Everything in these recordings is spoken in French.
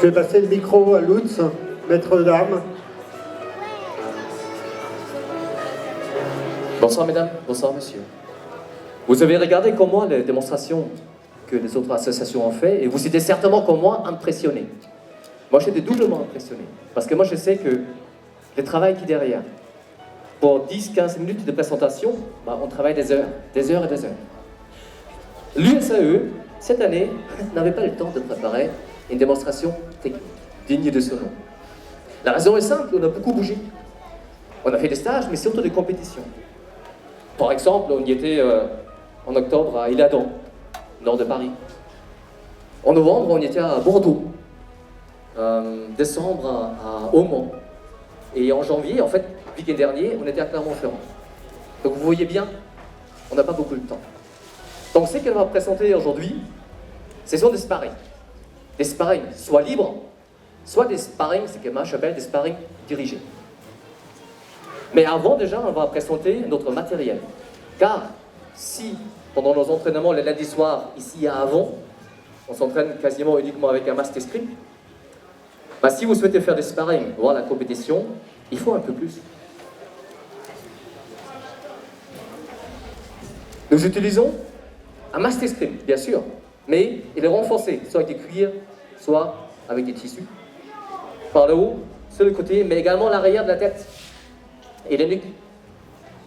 Je vais passer le micro à Lutz, maître d'armes. Bonsoir mesdames, bonsoir messieurs. Vous avez regardé comme moi les démonstrations que les autres associations ont fait et vous étiez certainement comme moi impressionné. Moi j'étais doublement impressionné parce que moi je sais que le travail qui est derrière, pour 10-15 minutes de présentation, on travaille des heures et des heures. L'USAE, cette année, n'avait pas le temps de préparer une démonstration technique digne de ce nom. La raison est simple, on a beaucoup bougé. On a fait des stages, mais surtout des compétitions. Par exemple, on y était en octobre à Isle-Adam, nord de Paris. En novembre, on y était à Bordeaux. Décembre, à Aumont. Et en janvier, en fait, le week-end dernier, on était à Clermont-Ferrand. Donc vous voyez bien, on n'a pas beaucoup de temps. Donc ce qu'elle va présenter aujourd'hui, ce sont des sparring. Des sparring soit libres, soit des sparring, ce que moi j'appelle des sparring dirigés. Mais avant déjà, on va présenter notre matériel. Car si, pendant nos entraînements le lundi soir, ici à Avon, on s'entraîne quasiment uniquement avec un masque escrime, si vous souhaitez faire des sparring, voir la compétition, il faut un peu plus. Nous utilisons un masque escrime, bien sûr, mais il est renforcé, soit avec des cuirs, soit avec des tissus. Par le haut, sur le côté, mais également l'arrière de la tête et les nuques.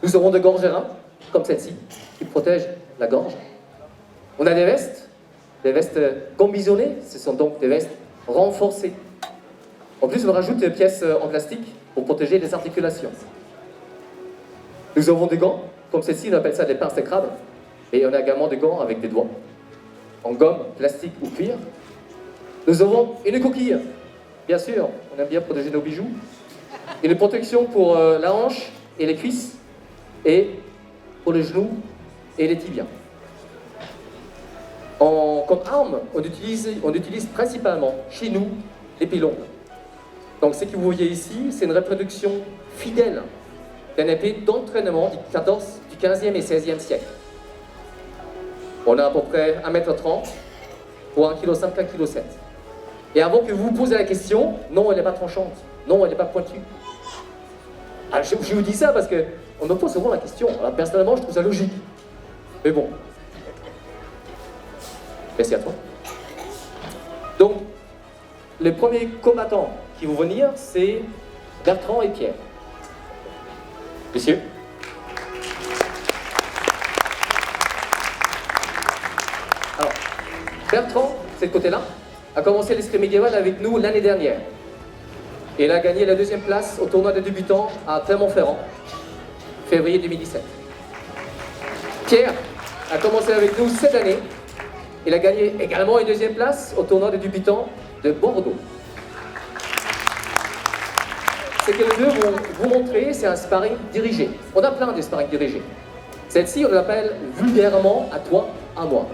Nous aurons des gorgerins, comme celle-ci, qui protègent la gorge. On a des vestes combisonnées, ce sont donc des vestes renforcées. En plus, on rajoute des pièces en plastique pour protéger les articulations. Nous avons des gants, comme celle-ci, on appelle ça des pinces de crabe. Et on a également des gants avec des doigts, en gomme, plastique ou cuir. Nous avons une coquille, bien sûr, on aime bien protéger nos bijoux. Une protection pour la hanche et les cuisses, et pour les genoux et les tibias. Comme arme, on utilise principalement, chez nous, les pilons. Donc ce que vous voyez ici, c'est une reproduction fidèle d'un épée d'entraînement du 15e et 16e siècle. On a à peu près 1m30 pour 1,5 kg, 1,7 kg. Et avant que vous vous posiez la question, non, elle n'est pas tranchante, non, elle n'est pas pointue. Alors, je vous dis ça parce qu'on me pose souvent la question. Alors, personnellement, je trouve ça logique. Mais bon. Merci à toi. Donc, les premiers combattants qui vont venir, c'est Bertrand et Pierre. Messieurs. Alors, Bertrand, c'est de côté-là, a commencé l'escrime médiéval avec nous l'année dernière. Et il a gagné la 2e place au tournoi des débutants à Clermont-Ferrand, février 2017. Pierre a commencé avec nous cette année. Il a gagné également une 2e place au tournoi des débutants de Bordeaux. Ce que les deux vont vous montrer, c'est un sparring dirigé. On a plein de sparring dirigés. Celle-ci, on l'appelle vulgairement à toi, à moi.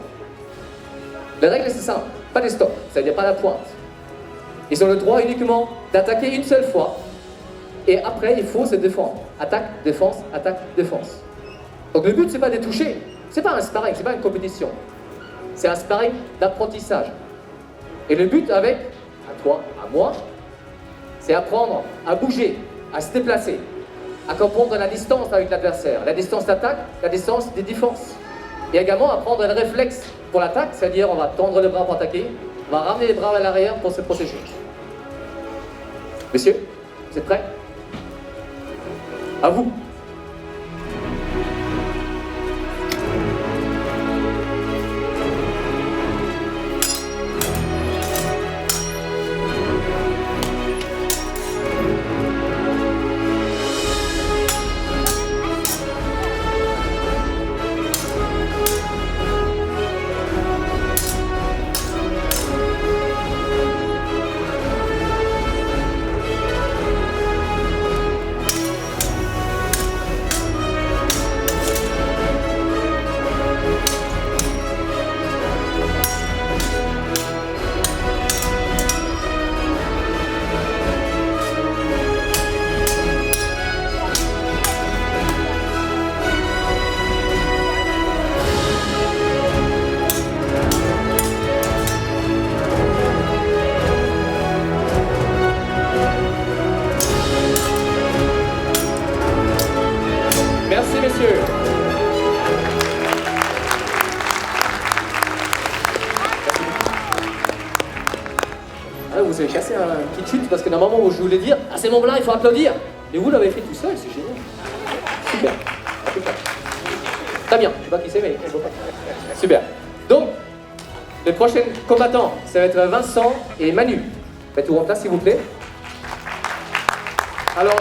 La règle, c'est simple, pas des stops, c'est-à-dire pas la pointe. Ils ont le droit uniquement d'attaquer une seule fois, et après, il faut se défendre. Attaque, défense, attaque, défense. Donc le but, c'est pas de toucher, c'est pas un sparring, c'est pas une compétition. C'est un sparring d'apprentissage. Et le but avec, à toi, à moi, c'est apprendre à bouger, à se déplacer, à comprendre la distance avec l'adversaire, la distance d'attaque, la distance de défense. Et également apprendre le réflexe pour l'attaque, c'est-à-dire on va tendre les bras pour attaquer, on va ramener les bras à l'arrière pour se protéger. Messieurs, vous êtes prêts? À vous! Ah, vous avez cassé une petite chute parce que normalement je voulais dire ah c'est Mont Blanc, il faut applaudir. Mais vous l'avez fait tout seul, c'est génial. Super. Très bien, je sais pas qui c'est mais super. Donc, les prochains combattants, ça va être Vincent et Manu. Mettez-vous en place s'il vous plaît. Alors,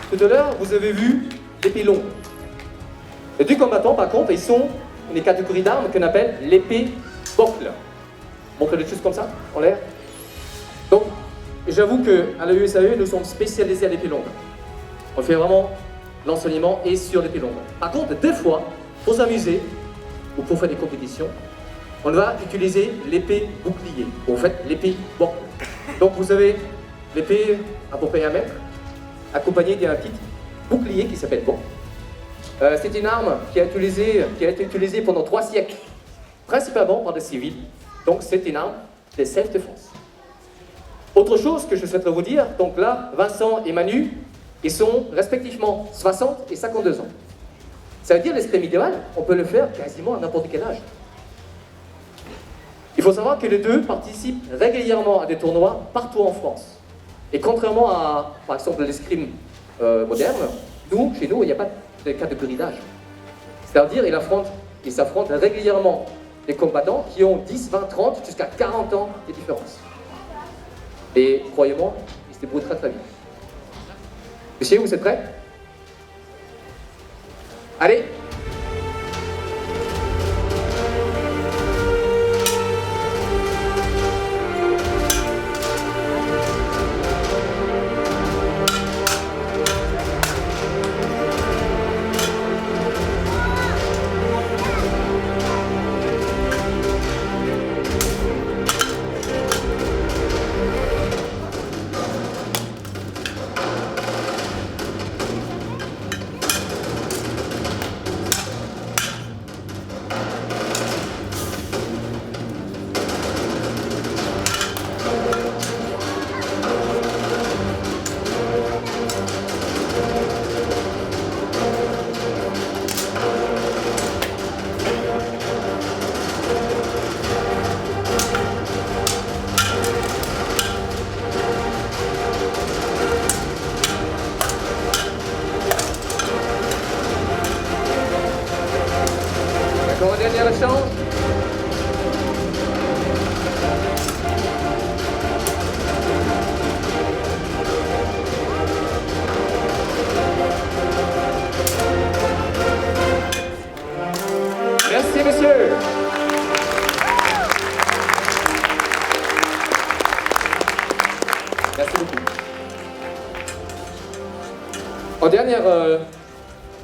tout à l'heure, vous avez vu l'épée longue. Les deux combattants, par contre, ils sont une catégorie d'armes qu'on appelle l'épée bocle. Montre des choses comme ça, en l'air. Donc, j'avoue qu'à la USAE, nous sommes spécialisés à l'épée longue. On fait vraiment l'enseignement et sur l'épée longue. Par contre, des fois, pour s'amuser ou pour faire des compétitions, on va utiliser l'épée bouclier. Ou en fait, l'épée bocle. Donc, vous avez l'épée à peu près 1 mètre, accompagnée d'un petit bouclier qui s'appelle bocle. C'est une arme qui a été utilisée pendant 3 siècles, principalement par des civils. Donc c'est une arme de self-défense. Autre chose que je souhaiterais vous dire, donc là, Vincent et Manu, ils sont respectivement 60 et 52 ans. Ça veut dire l'esprit médiéval, on peut le faire quasiment à n'importe quel âge. Il faut savoir que les deux participent régulièrement à des tournois partout en France. Et contrairement à, par exemple, l'escrime moderne, chez nous, il n'y a pas de catégorie d'âge. C'est-à-dire, ils s'affrontent régulièrement des combattants qui ont 10, 20, 30, jusqu'à 40 ans de différence. Et croyez-moi, ils se débrouillent très très bien. Messieurs, vous êtes prêts? Allez! Encore un dernier échange. Merci, messieurs. Merci beaucoup. En dernière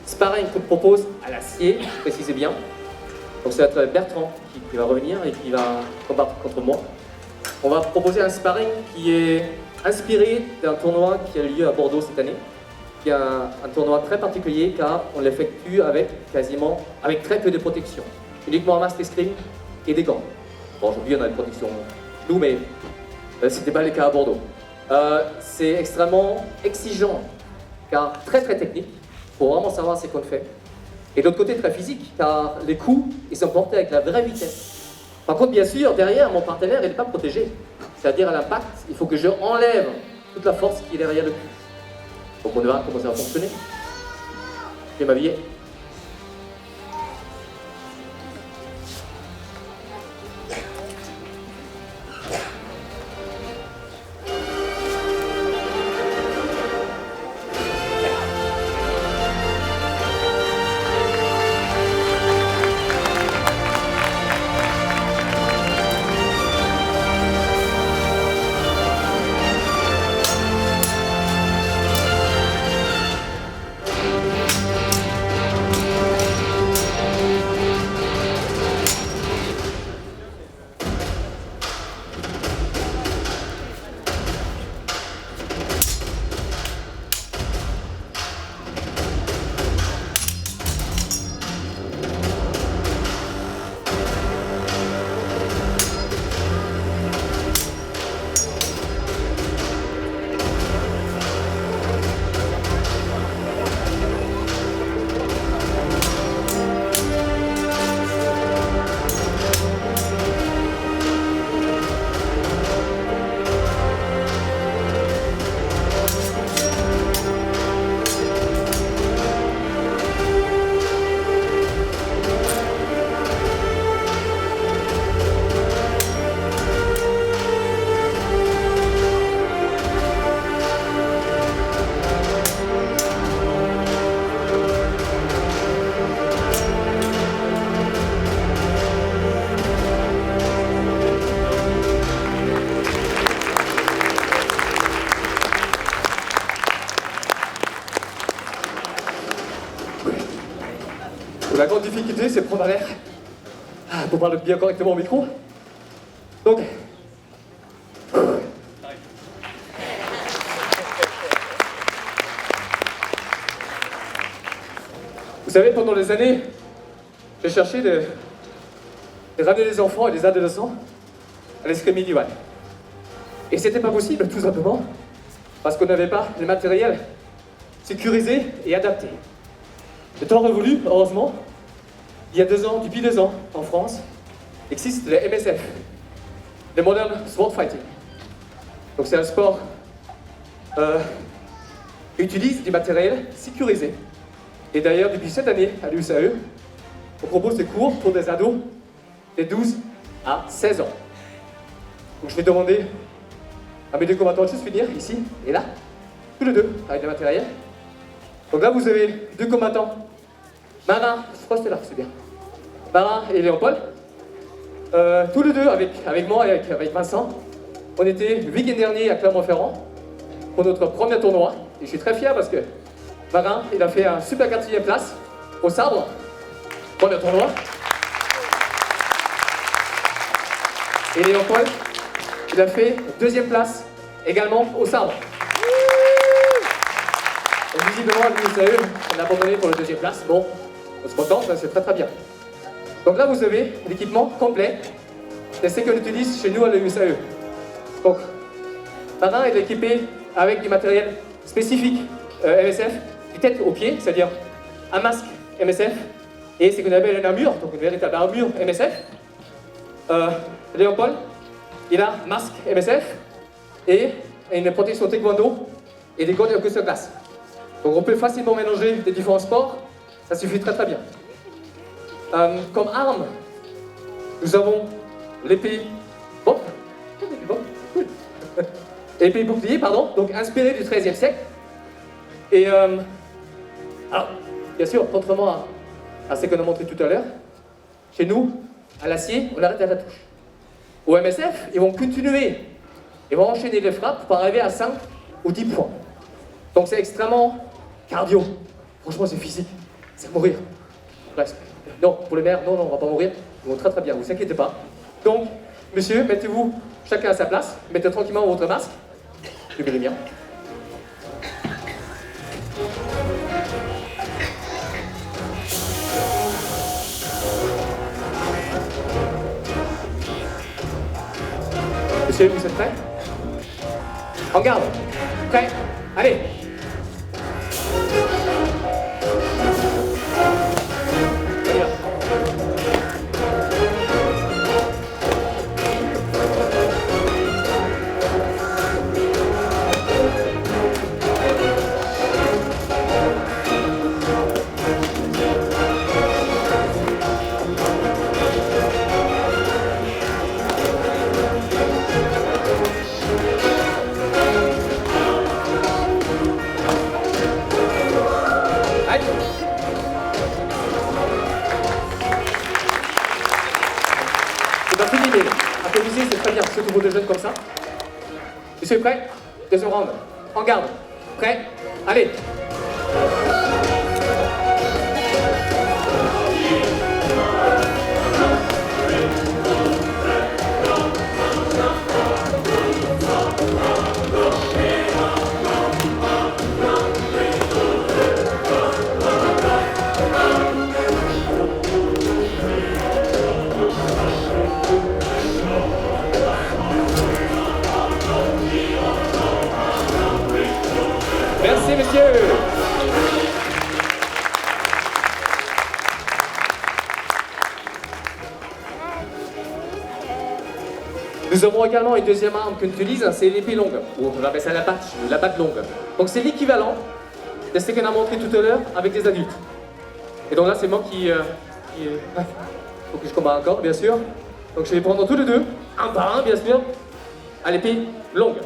sparring qu'on propose à l'acier, précisez bien. Donc ça va être Bertrand qui va revenir et qui va combattre contre moi. On va proposer un sparring qui est inspiré d'un tournoi qui a lieu à Bordeaux cette année. Qui est un tournoi très particulier car on l'effectue avec très peu de protection. Uniquement un masque d'escrime et des gants. Bon, aujourd'hui on a des protections nous, mais c'était pas le cas à Bordeaux. C'est extrêmement exigeant car très très technique pour vraiment savoir ce qu'on fait. Et de l'autre côté, très physique, car les coups, ils sont portés avec la vraie vitesse. Par contre, bien sûr, derrière, mon partenaire, il n'est pas protégé. C'est-à-dire, à l'impact, il faut que je enlève toute la force qui est derrière le coup. Donc on verra comment ça va fonctionner. Je vais m'habiller. La grande difficulté, c'est de prendre l'air pour parler bien correctement au micro. Donc, vous savez, pendant des années, j'ai cherché de ramener les enfants et les adolescents à l'esprit médiéval. Et c'était pas possible, tout simplement, parce qu'on n'avait pas le matériel sécurisé et adapté. Le temps révolu, heureusement, il y a 2 ans, depuis 2 ans, en France, existe le MSF, le Modern Sword Fighting. Donc c'est un sport qui utilise du matériel sécurisé. Et d'ailleurs, depuis cette année, à l'USAE, on propose des cours pour des ados de 12 à 16 ans. Donc je vais demander à mes 2 combattants de juste finir, ici et là, tous les 2, avec le matériel. Donc là, vous avez 2 combattants, Marin, je crois que c'est là, c'est bien, Marin et Léopold. Tous les 2, avec moi et avec Vincent, on était le week-end dernier à Clermont-Ferrand pour notre premier tournoi. Et je suis très fier parce que Marin, il a fait un super 4e place au sabre, premier tournoi. Et Léopold, il a fait 2e place également au sabre. Et visiblement, à l'USAE, on a abandonné pour la 2e place. Bon, on se contente, c'est très très bien. Donc là, vous avez l'équipement complet. C'est ce qu'on utilise chez nous à l'USAE. Donc, Marin est équipé avec du matériel spécifique MSF, du tête aux pieds, c'est-à-dire un masque MSF et ce qu'on appelle une armure, donc une véritable armure MSF. Léopold, il a masque MSF et une protection taekwondo et des gants de course de glace. Donc on peut facilement mélanger les différents sports, ça suffit très très bien. Comme arme, nous avons l'épée Bop, épée bouclier, pardon, donc inspirée du XIIIe siècle. Et alors, bien sûr, contrairement à ce qu'on a montré tout à l'heure, chez nous, à l'acier, on arrête à la touche. Au MSF, ils vont continuer, ils vont enchaîner les frappes pour arriver à 5 ou 10 points. Donc c'est extrêmement cardio. Franchement, c'est physique, c'est mourir. Presque. Non, pour les mères, non, on va pas mourir. Ils vont très très bien, vous inquiétez pas. Donc, monsieur, mettez-vous chacun à sa place, mettez tranquillement votre masque. Je vais le mien. Monsieur, vous êtes prêts? En garde. Prêt? Allez. C'est très bien, surtout pour des jeunes comme ça. Monsieur est prêt? 2e round. En garde. Prêt? Allez. Merci, messieurs. Nous avons également une 2e arme qu'on utilise, c'est l'épée longue, ou on appelle ça la batte longue. Donc c'est l'équivalent de ce qu'on a montré tout à l'heure avec les adultes. Et donc là, c'est moi qui faut que je combats encore, bien sûr. Donc je vais prendre tous les 2, un par un, bien sûr, à l'épée longue.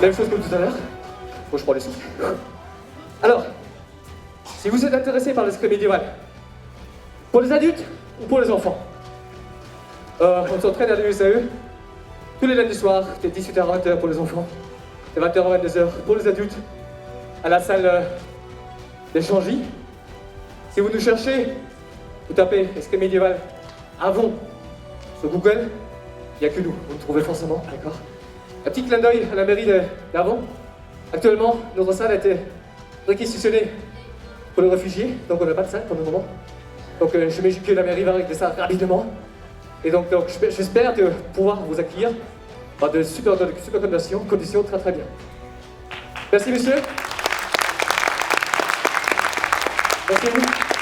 Même chose que tout à l'heure. Faut que je prends les sous. Alors, si vous êtes intéressé par l'escrime médiéval, pour les adultes ou pour les enfants, on s'entraîne à l'USAE tous les lundis soirs, de 18h à 20h pour les enfants, de 20h à 22h pour les adultes, à la salle des Changy. Si vous nous cherchez, vous tapez escrime médiéval Avon sur Google, il n'y a que nous, vous le trouvez forcément, d'accord? Un petit clin d'œil à la mairie d'Avon. Actuellement, notre salle a été réquisitionnée pour les réfugiés, donc on n'a pas de salle pour le moment. Donc j'imagine que la mairie va régler ça rapidement. Et donc j'espère de pouvoir vous accueillir dans de super conditions très bien. Merci monsieur. Merci à vous.